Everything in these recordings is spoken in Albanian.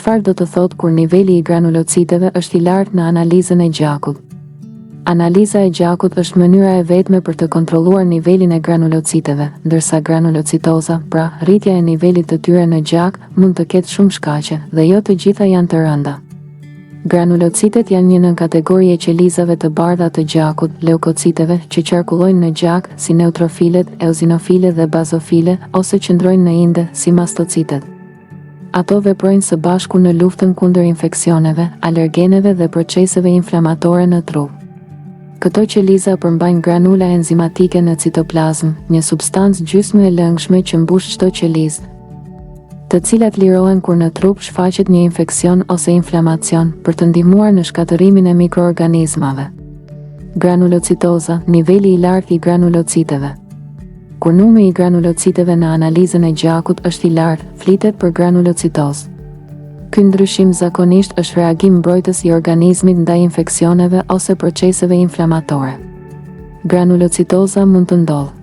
Çfarë do të thotë kur niveli i granulociteve është i lartë në analizën e gjakut? Analiza e gjakut është mënyra e vetme për të kontrolluar nivelin e granulociteve, ndërsa granulocitoza, pra rritja e nivelit të tyre në gjak, mund të ketë shumë shkaqe, dhe jo të gjitha janë të rënda. Granulocitet janë një nën-kategori e qelizave të bardha të gjakut, leukociteve, që qarkullojnë në gjak, si neutrofilet, eozinofile dhe bazofile, ose qëndrojnë në inde, si mastocitet. Ato veprojnë së bashku në luftën kundër infeksioneve, alergeneve dhe proceseve inflamatore në trup. Këto qeliza përmbajnë granula enzimatike në citoplazm, një substancë gjysmë e lëngshme që mbush çdo qelizë, të cilat lirohen kur në trup shfaqet një infeksion ose inflamacion, për të ndihmuar në shkatërimin e mikroorganizmave. Granulocitoza, niveli i lartë i granulociteve. Kur numri i granulociteve në analizën e gjakut është i lartë, flitet për granulocitozë. Ky ndryshim zakonisht është reagim mbrojtës i organizmit ndaj infeksioneve ose proceseve inflamatore. Granulocitoza mund të ndodhë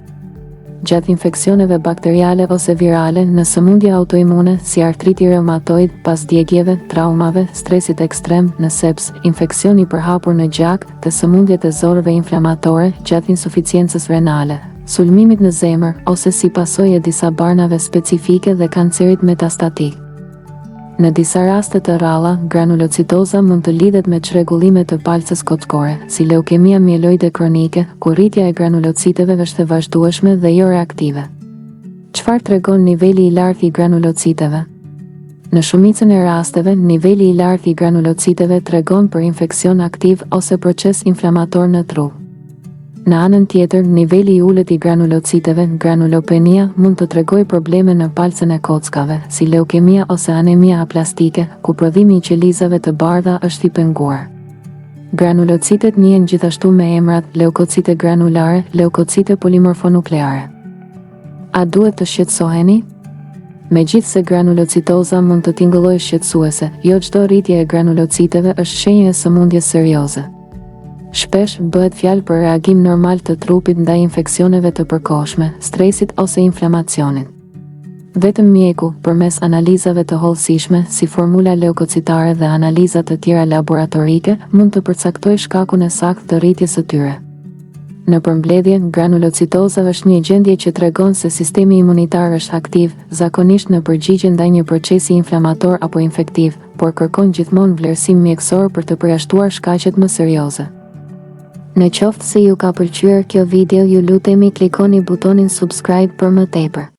gjatë infeksioneve bakteriale ose virale, në sëmundje autoimune si artriti reumatoid, pas djegjeve, traumave, stresit ekstrem, në seps, infeksion i përhapur në gjak, të sëmundjet e zorëve inflamatore, gjatë insuficiencës renale, sulmimit në zemër, ose si pasojë e disa barnave specifike dhe kancerit metastatik. Në disa raste të rralla, granulocitoza mund të lidhet me çrregullime të palcës kockore, si leukemia mieloide kronike, ku rritja e granulociteve është e vazhdueshme dhe jo reaktive. Çfarë tregon niveli i lartë i granulociteve? Në shumicën e rasteve, niveli i lartë i granulociteve tregon për infeksion aktiv ose proces inflamator në trup. Në anën tjetër, niveli i ulët i granulociteve, granulopenia, mund të tregojë probleme në palcën e kockave, si leukemia ose anemia aplastike, ku prodhimi i qelizave të bardha është i penguar. Granulocitet njihen gjithashtu me emrat leukocite granulare, leukocite polimorfonukleare. A duhet të shqetësoheni? Megjithse granulocitoza mund të tingëllojë shqetësuese, jo çdo rritje e granulociteve është shenjë e sëmundjes serioze. Shpesh bëhet fjalë për reagim normal të trupit ndaj infeksioneve të përkohshme, stresit ose inflamacionit. Vetëm mjeku, përmes analizave të hollësishme, si formula leukocitare dhe analiza të tjera laboratorike, mund të përcaktojë shkakun e saktë të rritjes së tyre. Në përmbledhje, granulocitoza është një gjendje që tregon se sistemi imunitar është aktiv, zakonisht në përgjigje ndaj një procesi inflamator apo infektiv, por kërkon gjithmonë vlerësim mjekësor për të përjashtuar shkaqet më serioze. Në qoftë se ju ka pëlqyer kjo video, ju lutemi klikoni butonin subscribe për më tepër.